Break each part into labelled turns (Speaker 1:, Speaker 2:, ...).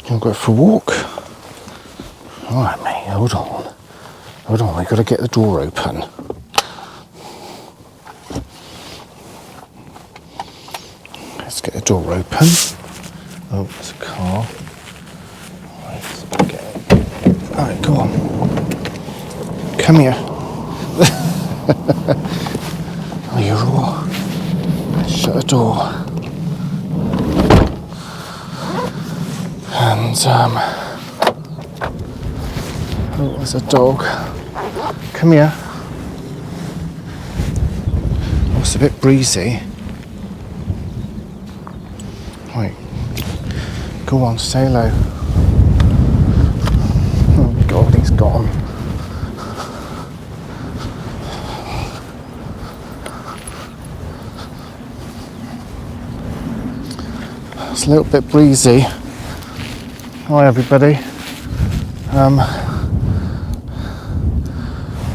Speaker 1: Gonna go for a walk. Alright mate, hold on, we've got to get the door open. Let's get the door open. Oh, there's a car. Alright, go on. Come here. Oh, you're all... Shut the door. And, oh, there's a dog. Come here. Oh, it's a bit breezy. Right. Go on, say hello. Oh, God, he's gone. It's a little bit breezy. Hi everybody.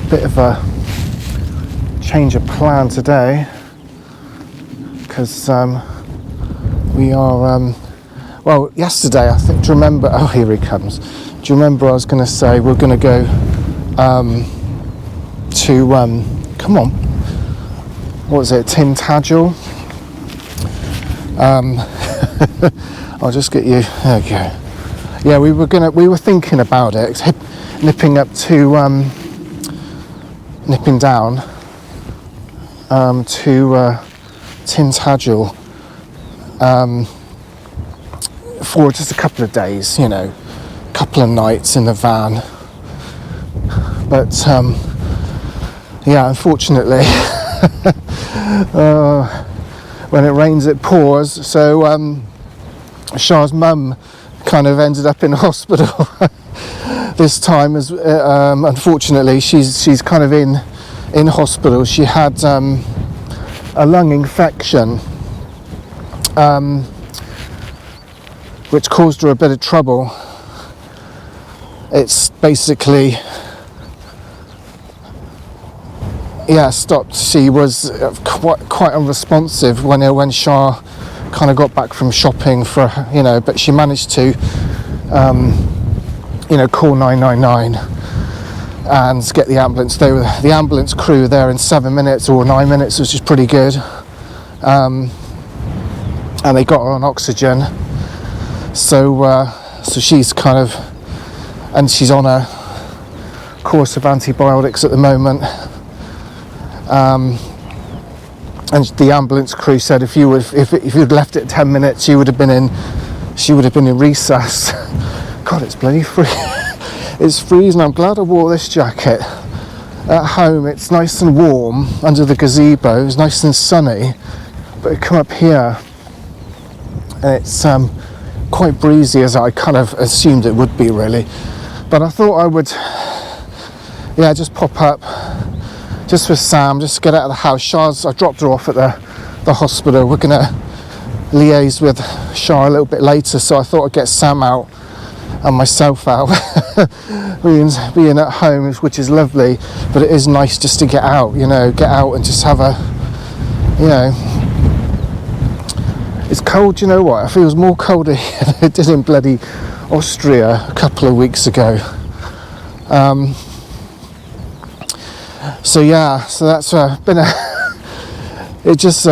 Speaker 1: Bit of a change of plan today because we are well, yesterday I think, do you remember, oh here he comes, do you remember I was going to say we're going to go to come on, what was it, Tintagel? I'll just get you, there you go. Yeah, we were thinking about it, nipping down to Tintagel for just a couple of days, you know, a couple of nights in the van. But yeah, unfortunately, when it rains it pours, so Shah's mum kind of ended up in hospital this time, as unfortunately she's kind of in hospital. She had a lung infection which caused her a bit of trouble. It's basically, yeah, stopped. She was quite unresponsive when Shah kind of got back from shopping for, you know, but she managed to you know, call 999 and get the ambulance. The ambulance crew were there in 7 minutes or 9 minutes, which is pretty good, and they got her on oxygen. So she's kind of, and she's on a course of antibiotics at the moment. And the ambulance crew said if you'd left it 10 minutes, she would have been in recess. God, it's bloody free. It's freezing. I'm glad I wore this jacket. At home, it's nice and warm under the gazebo. It's nice and sunny, but I come up here and it's quite breezy, as I kind of assumed it would be, really. But I thought I would, yeah, just pop up. Just for Sam, just get out of the house. I dropped her off at the hospital. We're going to liaise with Shah a little bit later, so I thought I'd get Sam out and myself out. being at home, which is lovely, but it is nice just to get out, you know, get out and just have a, you know, it's cold, you know what, it feels more colder here than it did in bloody Austria a couple of weeks ago. So yeah, so that's been it's just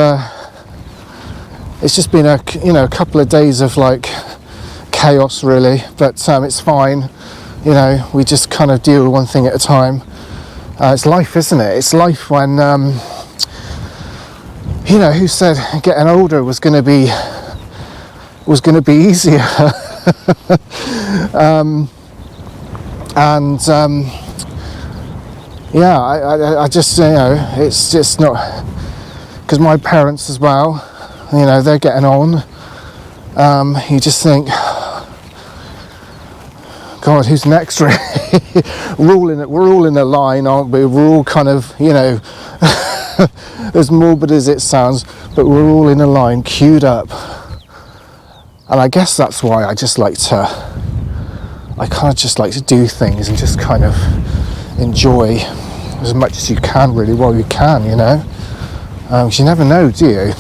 Speaker 1: been a, you know, a couple of days of like chaos, really, but it's fine, you know, we just kind of deal with one thing at a time. It's life, isn't it? It's life when you know, who said getting older was going to be easier? Yeah, I just, you know, it's just not, because my parents as well, you know, they're getting on. You just think, God, who's next? Really? We're all in a line, aren't we? We're all kind of, you know, as morbid as it sounds, but we're all in a line, queued up. And I guess that's why I kind of just like to do things and just kind of enjoy as much as you can, really, while you can, you know, because you never know, do you?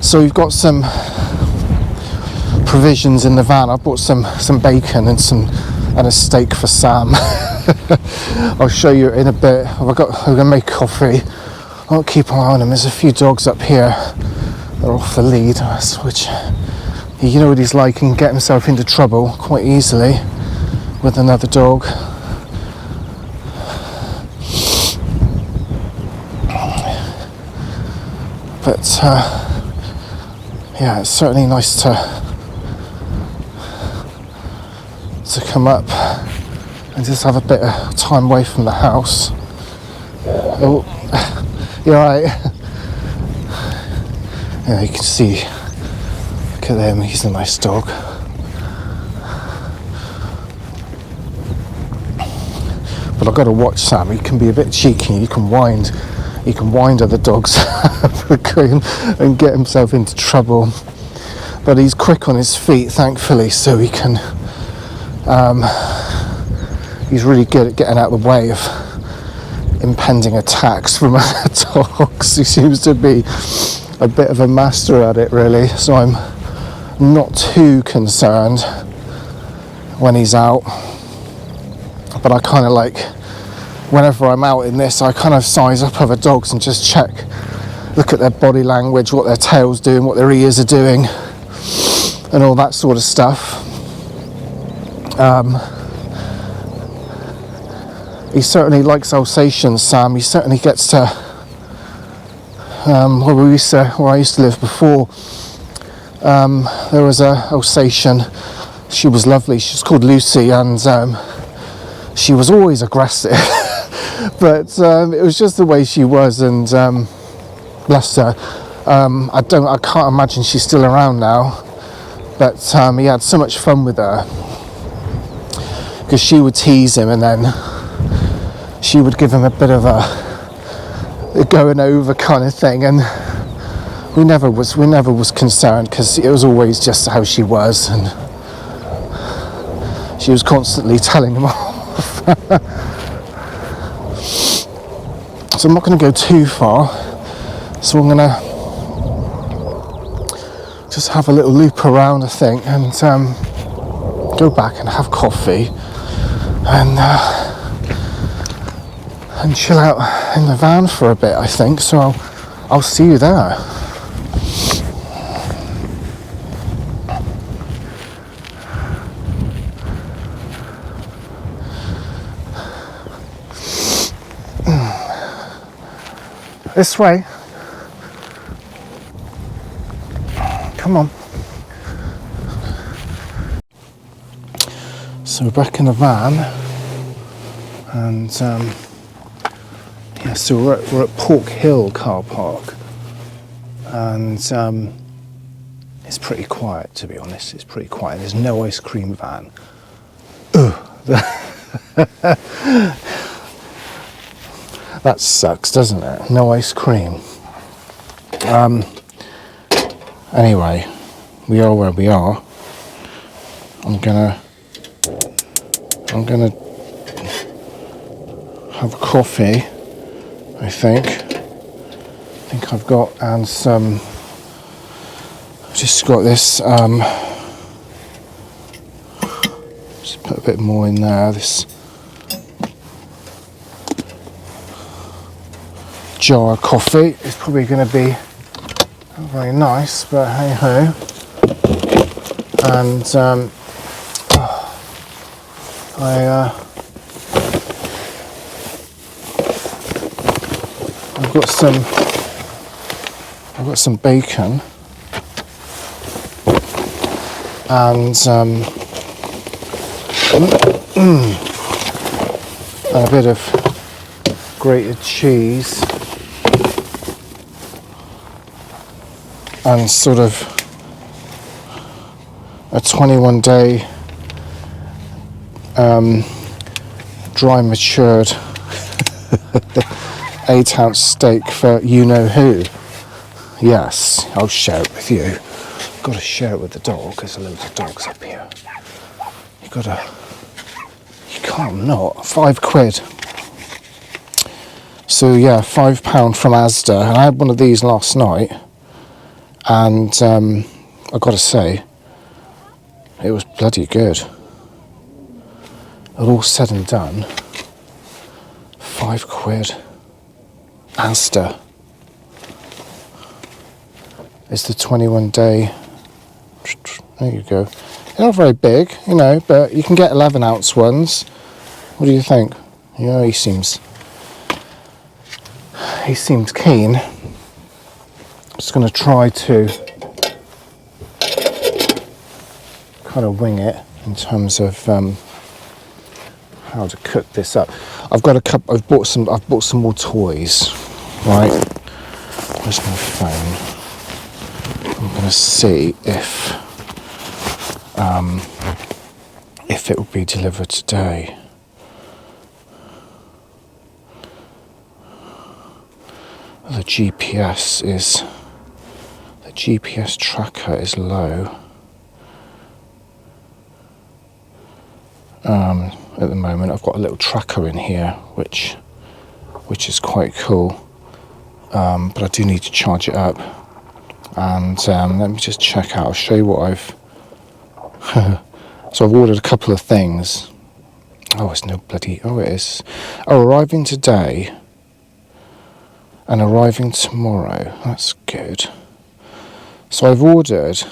Speaker 1: So we've got some provisions in the van. I bought some bacon and a steak for Sam. I'll show you in a bit. I'm gonna make coffee. I'll keep an eye on them. There's a few dogs up here. They're off the lead, which you know what he's like. He can get himself into trouble quite easily with another dog. But yeah, it's certainly nice to come up and just have a bit of time away from the house. Oh, you're right. Yeah, you can see. Look at him. He's a nice dog. But I've got to watch Sam. He can be a bit cheeky. He can wind other dogs and get himself into trouble. But he's quick on his feet, thankfully, so he can. He's really good at getting out of the way of impending attacks from other dogs. He seems to be a bit of a master at it, really. So I'm not too concerned when he's out. But I kind of like, whenever I'm out in this, I kind of size up other dogs and just check, look at their body language, what their tail's doing, what their ears are doing, and all that sort of stuff. He certainly likes Alsatians, Sam. He certainly gets to where I used to live before. There was a Alsatian. She was lovely. She was called Lucy, and she was always aggressive. But it was just the way she was, and bless her. I can't imagine she's still around now. But he had so much fun with her, because she would tease him, and then she would give him a bit of a going over kind of thing, and we never was concerned, because it was always just how she was, and she was constantly telling him off. So I'm not going to go too far, so I'm going to just have a little loop around, I think, and go back and have coffee and chill out in the van for a bit, I think. So I'll see you there. This way. Come on. So we're back in the van, and yeah, so we're at Pork Hill car park, and it's pretty quiet, to be honest. It's pretty quiet. There's no ice cream van. That sucks, doesn't it? No ice cream. Anyway, we are where we are. I'm gonna have coffee, I think I've got, and some, I've just got this, just put a bit more in there, this jar of coffee. It's probably going to be not very nice, but hey ho. And I've got some bacon and a bit of grated cheese and sort of a 21-day dry matured 8-ounce steak for you know who. Yes, I'll share it with you. Got to share it with the dog. There's loads of dogs up here. You can't not. £5. So yeah, £5 from Asda. And I had one of these last night, and I got to say, it was bloody good. All said and done, £5. Asda. It's the 21-day. There you go. They're not very big, you know, but you can get 11-ounce ones. What do you think? Yeah, he seems keen. Just going to try to kind of wing it in terms of how to cook this up. I've bought some more toys, right? Where's my phone? I'm going to see if it will be delivered today. The GPS tracker is low at the moment. I've got a little tracker in here which is quite cool, but I do need to charge it up. And let me just check out. I'll show you what I've so I've ordered a couple of things. Oh, it's no bloody. Oh, it is. Oh, arriving today and arriving tomorrow. That's good. So I've ordered.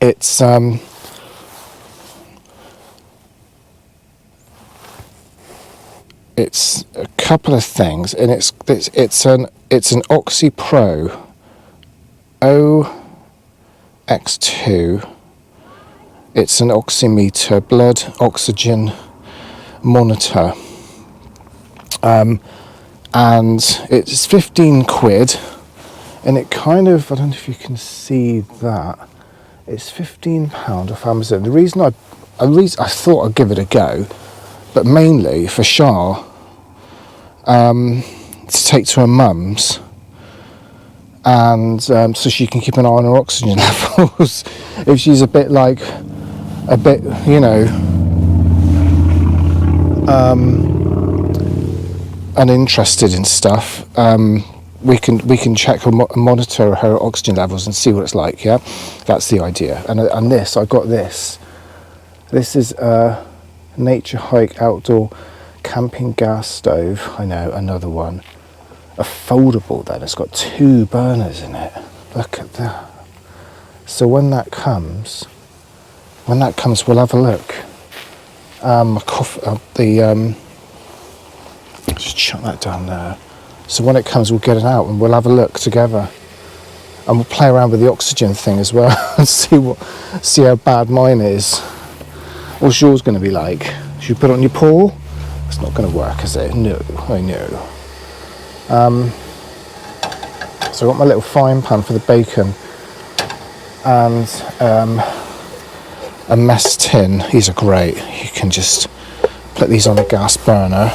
Speaker 1: It's a couple of things, and it's an Oxy Pro OX2. It's an oximeter, blood oxygen monitor, and it's £15, and it kind of, I don't know if you can see that, it's £15 off Amazon. The reason I thought I'd give it a go, but mainly for Shah, to take to her mum's, and so she can keep an eye on her oxygen levels if she's a bit, you know, uninterested in stuff. We can check and monitor her oxygen levels and see what it's like. Yeah, that's the idea. And I got this. This is a Nature Hike outdoor camping gas stove. I know, another one. A foldable then. It's got 2 burners in it. Look at that. So when that comes, we'll have a look. Just shut that down there. So when it comes, we'll get it out and we'll have a look together, and we'll play around with the oxygen thing as well and see how bad mine is. What's yours going to be like? Should you put it on your paw? It's not going to work, is it? No, I know. So I got my little frying pan for the bacon, and a mess tin. These are great. You can just put these on the gas burner.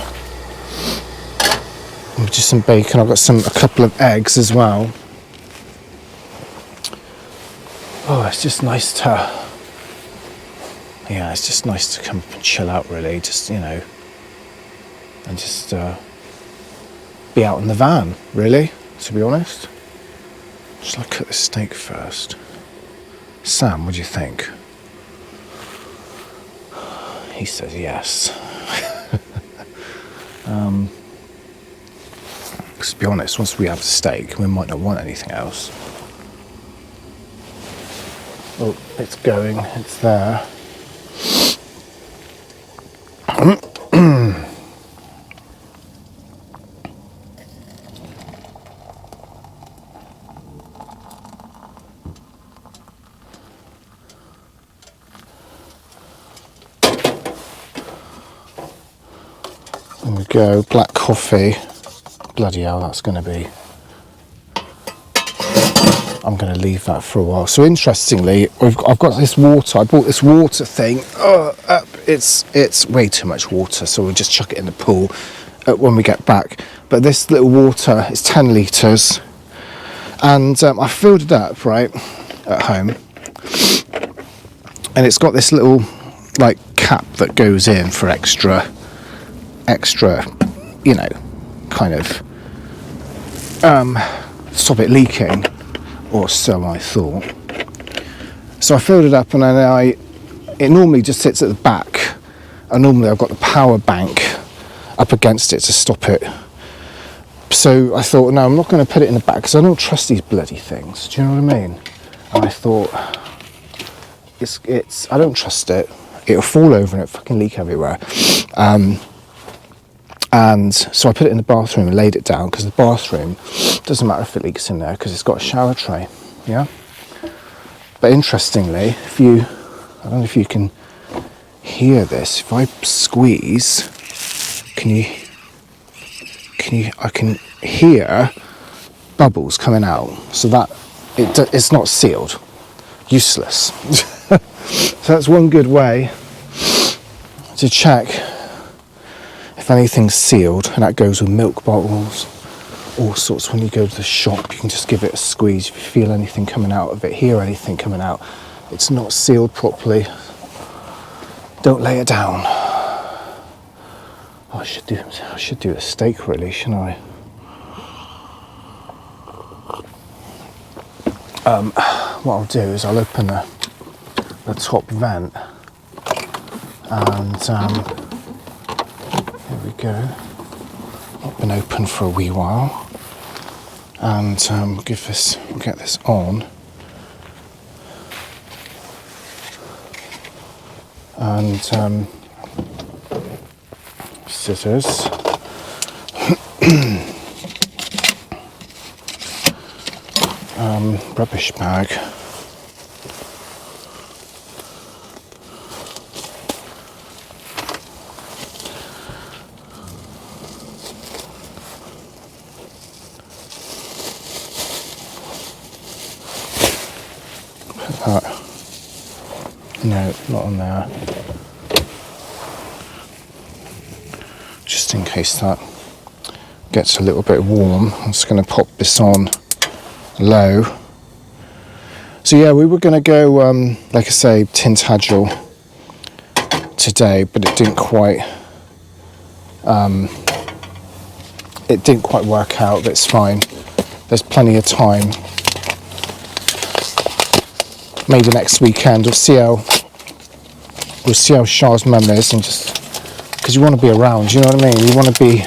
Speaker 1: And just some bacon. I've got a couple of eggs as well. Oh, it's just nice to come up and chill out, really. Just, you know, and just be out in the van, really, to be honest. Shall I cut this steak first? Sam, what do you think? He says yes. To be honest, once we have the steak, we might not want anything else. Oh, it's going, it's there. There we go, black coffee. Bloody hell, that's going to be... I'm going to leave that for a while. So interestingly, I've got this water. I bought this water thing. It's way too much water, so we'll just chuck it in the pool when we get back. But this little water is 10 litres, and I filled it up right at home, and it's got this little like cap that goes in for extra, you know, kind of stop it leaking, or so I thought. So I filled it up, and then it normally just sits at the back, and normally I've got the power bank up against it to stop it. So I thought, no, I'm not going to put it in the back because I don't trust these bloody things. Do you know what I mean? And I thought, I don't trust it. It'll fall over and it'll fucking leak everywhere. And so I put it in the bathroom and laid it down, because the bathroom, doesn't matter if it leaks in there because it's got a shower tray, yeah? But interestingly, I don't know if you can hear this, if I squeeze, I can hear bubbles coming out, so that it's not sealed, useless. So that's one good way to check if anything's sealed, and that goes with milk bottles, all sorts. When you go to the shop, you can just give it a squeeze. If you feel anything coming out of it, hear anything coming out, it's not sealed properly, don't lay it down. Oh, I should do a steak really, shouldn't I? What I'll do is I'll open the top vent, and there we go. Not been open for a wee while, and we'll get this on, and scissors. Rubbish bag. Put that. No, not on there. Just in case that gets a little bit warm, I'm just going to pop this on low. So yeah, we were going to go, like I say, Tintagel today, but it didn't quite work out. But it's fine. There's plenty of time. Maybe next weekend we'll see how Char's mum is, and just because you want to be around, you know what I mean? You want to be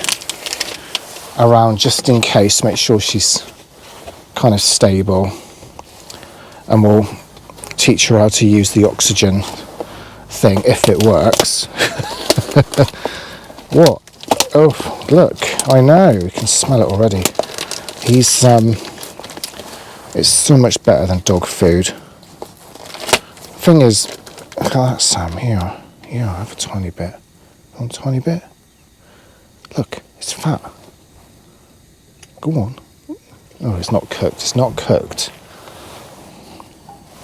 Speaker 1: around just in case, make sure she's kind of stable, and we'll teach her how to use the oxygen thing if it works. What? Oh, look, I know, you can smell it already. It's so much better than dog food. Thing is, look at that, Sam, here, I have a tiny bit. Want a tiny bit? Look, it's fat. Go on. Oh, it's not cooked.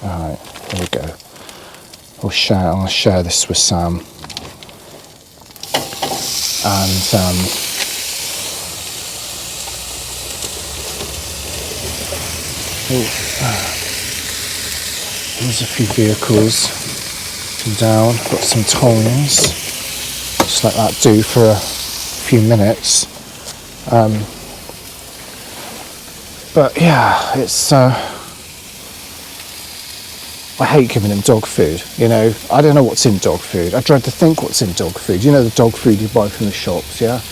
Speaker 1: Alright, there we go. I'll share this with Sam. And here's a few vehicles down. Got some tongs, just like that, do for a few minutes. But yeah, it's I hate giving him dog food, you know. I don't know what's in dog food. I dread to think what's in dog food. You know, the dog food you buy from the shops, yeah?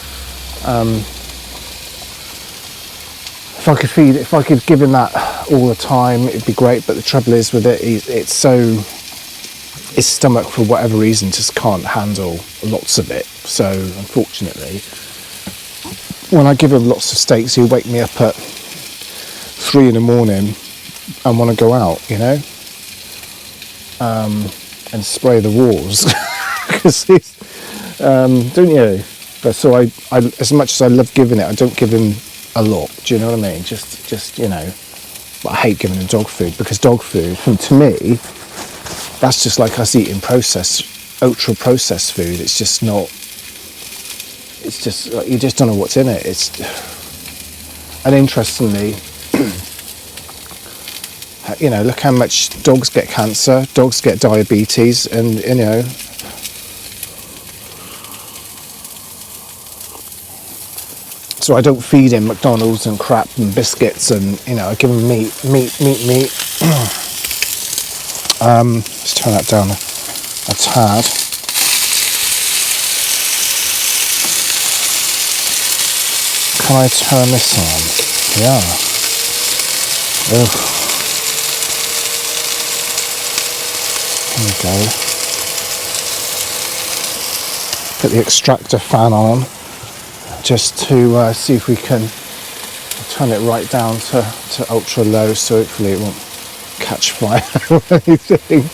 Speaker 1: If I could give him that all the time, it'd be great. But the trouble is with it, his stomach, for whatever reason, just can't handle lots of it. So unfortunately, when I give him lots of steaks, he'll wake me up at 3 in the morning and want to go out, you know, and spray the walls. Because don't you? But so I, as much as I love giving it, I don't give him a lot. Do you know what I mean? Just you know. But I hate giving him dog food, because dog food, to me, that's just like us eating ultra processed food. It's just not. It's just, you just don't know what's in it. And interestingly, you know, look how much dogs get cancer, dogs get diabetes, and you know. So I don't feed him McDonald's and crap and biscuits, and you know, I give him meat. Let's turn that down a tad. Can I turn this on? Yeah. Ugh. There we go. Put the extractor fan on just to see if we can turn it right down to ultra low, so hopefully it won't catch fire or anything.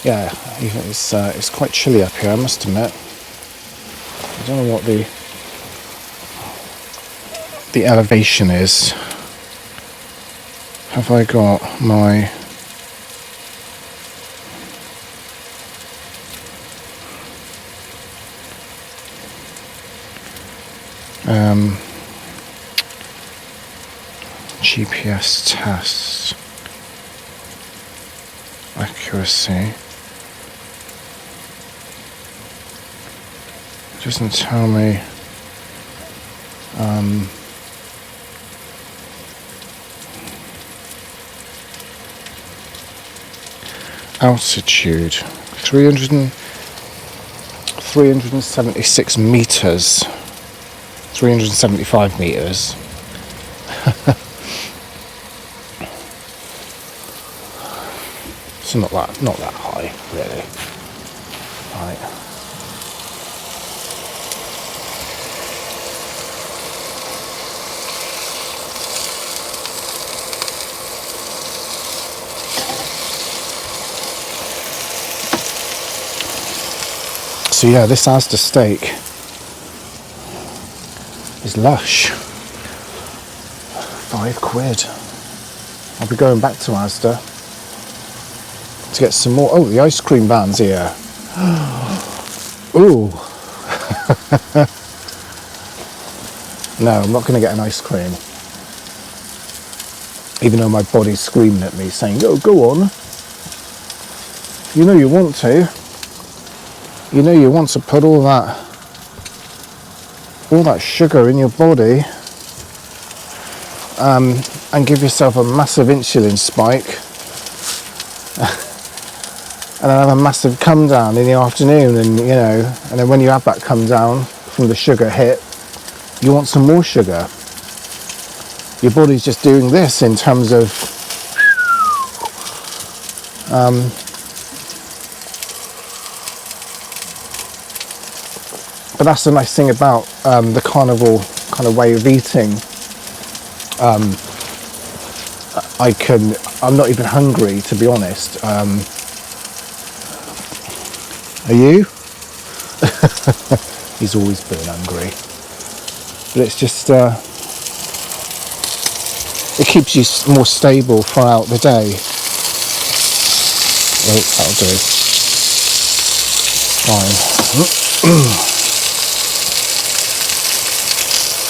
Speaker 1: Yeah, it's quite chilly up here, I must admit. I don't know what the elevation is. Have I got my GPS test accuracy? Doesn't tell me. Altitude 376 meters, 375 meters. So not that high, really. Right. So yeah, this Asda steak is lush. £5. I'll be going back to Asda to get some more. Oh, the ice cream van's here. Ooh. No, I'm not going to get an ice cream. Even though my body's screaming at me saying, "Oh, go on. You know you want to. You know you want to put all that sugar in your body and give yourself a massive insulin spike and then have a massive come down in the afternoon, and and then when you have that come down from the sugar hit, you want some more sugar. Your body's just doing this in terms of but that's the nice thing about the carnivore kind of way of eating. I'm not even hungry, to be honest. Are you? He's always been hungry. But it's just, it keeps you more stable throughout the day. Oh, that'll do. Fine.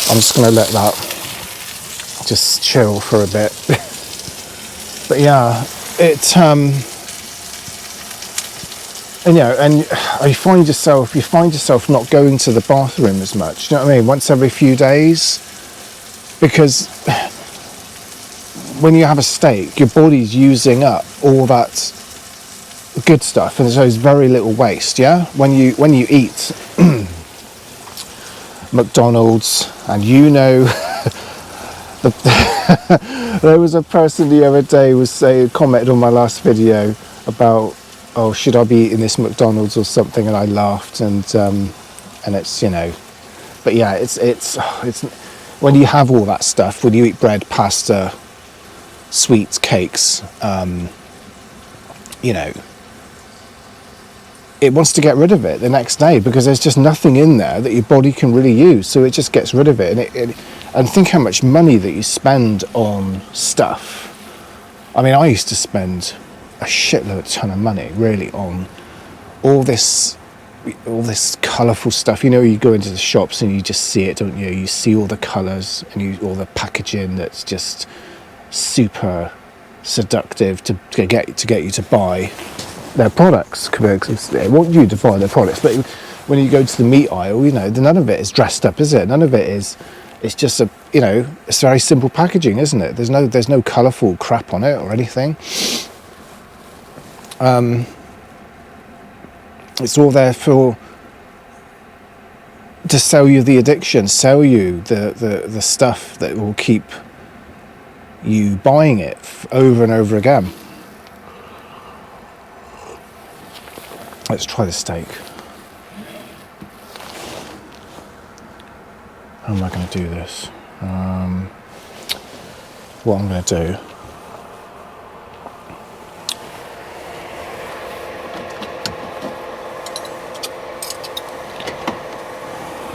Speaker 1: I'm just going to let that just chill for a bit. But yeah, and you find yourself not going to the bathroom as much. Do you know what I mean? Once every few days, because when you have a steak, your body's using up all that good stuff, and so there's very little waste. Yeah, when you eat McDonald's, and there was a person the other day commented on my last video about, oh, should I be eating this McDonald's or something, and I laughed, and it's but yeah, it's when you have all that stuff, when you eat bread, pasta, sweets, cakes, it wants to get rid of it the next day, because there's just nothing in there that your body can really use, so it just gets rid of it. And think how much money that you spend on stuff. I mean, I used to spend a ton of money really on all this colourful stuff. You go into the shops and you just see it, don't you? You see all the colours and all the packaging that's just super seductive to get you to buy their products, because they want you to buy their products. But when you go to the meat aisle, you know, none of it is dressed up, is it? None of it is. It's just a, you know, it's very simple packaging, isn't it? There's no colourful crap on it or anything. It's all there to sell you the addiction, sell you the stuff that will keep you buying it over and over again. Let's try the steak. How am I going to do this? What I'm going to do,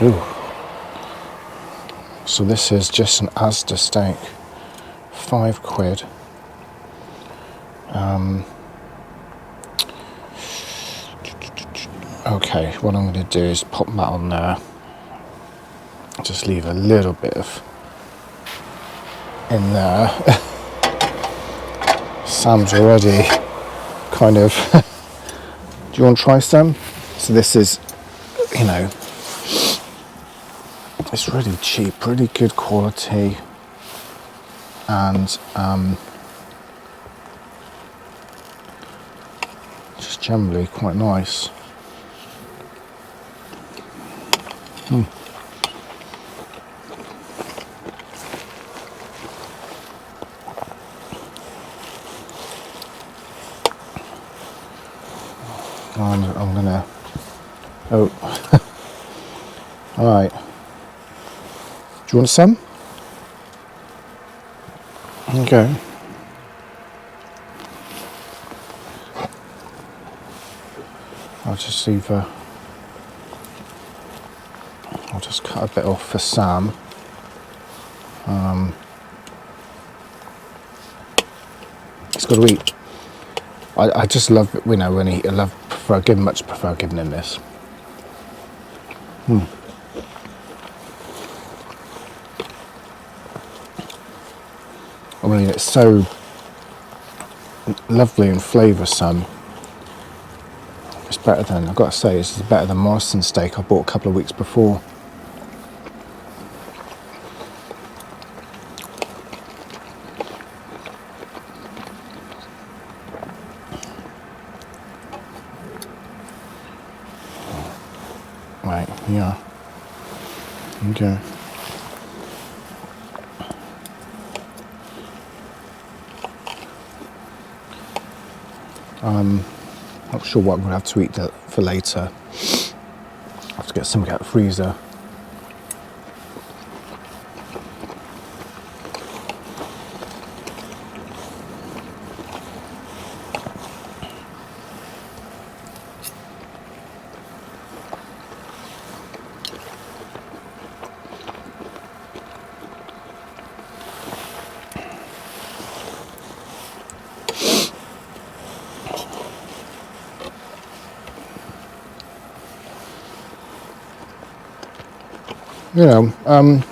Speaker 1: ooh. So this is just an Asda steak, £5. Okay, what I'm going to do is pop that on there. Just leave a little bit of in there. Sam's already kind of. Do you want to try some? So this is, you know, it's really cheap, really good quality, and just generally quite nice. I'm gonna. Oh, all right. Do you want some? Okay. I'll just either. I'll just cut a bit off for Sam. He's got to eat. I just love it, you know, when much prefer giving him this. I mean, it's so lovely and flavoursome. It's better than, I've got to say, it's better than Morrison steak I bought a couple of weeks before. Right, yeah. Okay. Not sure what I'm going to have to eat for later. I have to get something out of the freezer. You know, and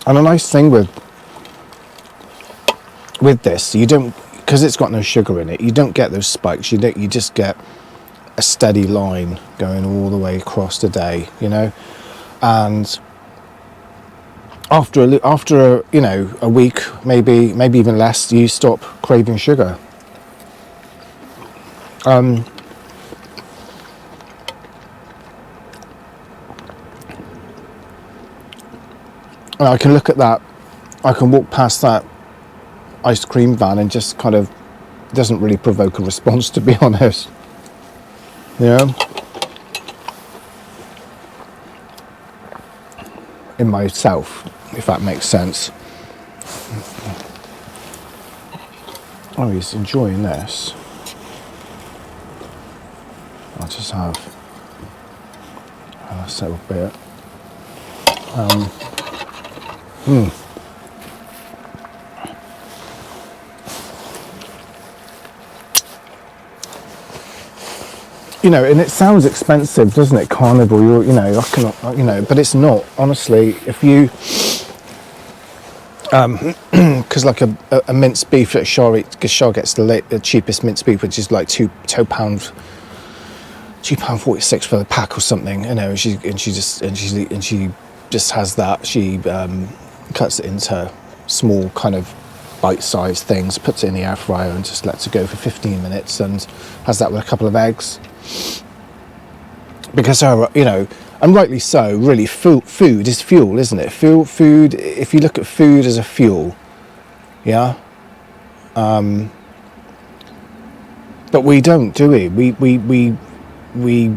Speaker 1: a nice thing with this, you don't, because it's got no sugar in it, you don't get those spikes. You just get a steady line going all the way across the day, you know. And after you know, a week, maybe even less, you stop craving sugar. And I can look at that, I can walk past that ice cream van and just kind of, doesn't really provoke a response, to be honest. You know? In myself, if that makes sense. Oh, he's enjoying this. I'll just have a little bit. You know, and it sounds expensive, doesn't it? Carnival, you know, but it's not. Honestly, if you, because like a minced beef that Shah gets the cheapest minced beef, which is like £2 £2.46 for the pack or something, you know. And she just has that. She cuts it into small kind of bite-sized things, puts it in the air fryer, and just lets it go for 15 minutes, and has that with a couple of eggs. Because you know, and rightly so, really, food is fuel, isn't it? Food. If you look at food as a fuel, yeah. But we don't, do we? We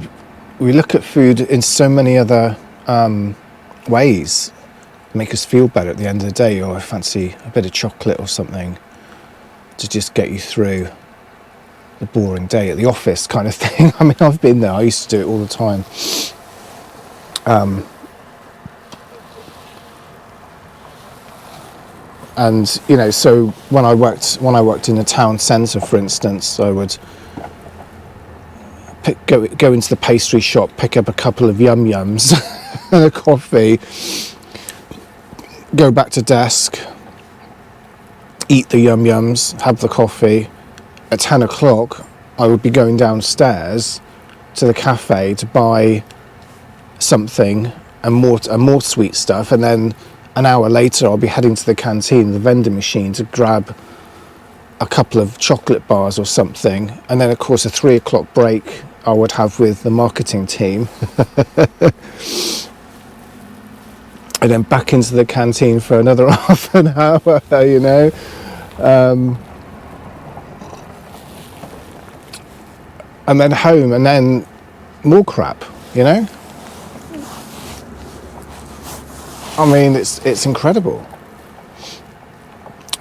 Speaker 1: look at food in so many other ways, make us feel better at the end of the day. Or I fancy a bit of chocolate or something to just get you through the boring day at the office, kind of thing. I mean, I've been there. I used to do it all the time. And you know, so when I worked in the town centre, for instance, I would go into the pastry shop, pick up a couple of yum yums and a coffee, go back to desk, eat the yum yums, have the coffee. At 10 o'clock, I would be going downstairs to the cafe to buy something and more sweet stuff, and then an hour later I'll be heading to the canteen, the vending machine, to grab a couple of chocolate bars or something, and then of course a 3 o'clock break I would have with the marketing team and then back into the canteen for another half an hour, you know. And then home, and then more crap, you know. I mean, it's incredible.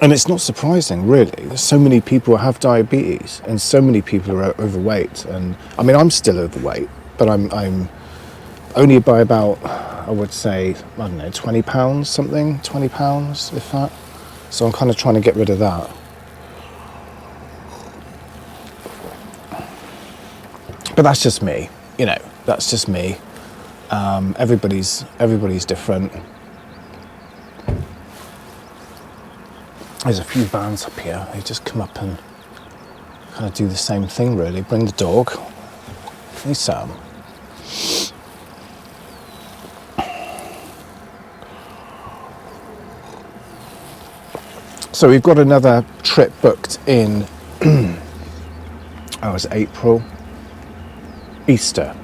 Speaker 1: And it's not surprising, really. There's so many people who have diabetes, and so many people are overweight. And I mean, I'm still overweight, but I'm only by about, I would say, I don't know, 20 pounds, something, 20 pounds, if that. So I'm kind of trying to get rid of that. But that's just me, you know, that's just me. Everybody's different. There's a few vans up here. They just come up and kind of do the same thing, really. Bring the dog. Hey, Sam. So we've got another trip booked in, it's April. Easter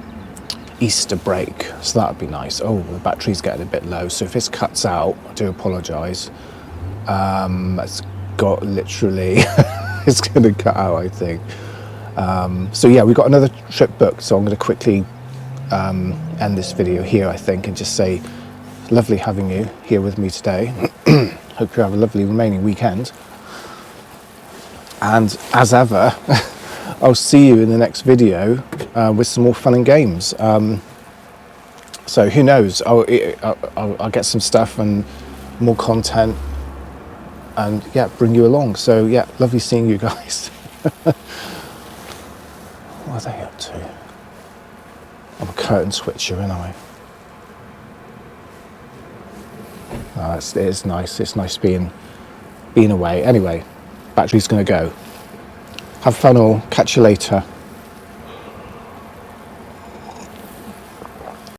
Speaker 1: break, so that would be nice. Oh, the battery's getting a bit low, so if this cuts out, I do apologise. It's got literally it's going to cut out, I think. So yeah, we've got another trip booked, so I'm going to quickly end this video here, I think, and just say lovely having you here with me today. Hope you have a lovely remaining weekend, and as ever I'll see you in the next video with some more fun and games. So who knows, I'll get some stuff and more content, and yeah, bring you along. So yeah, lovely seeing you guys. What are they up to? I'm a curtain switcher, ain't I? Oh, it is nice. It's nice being away. Anyway, battery's going to go. Have fun all. Catch you later.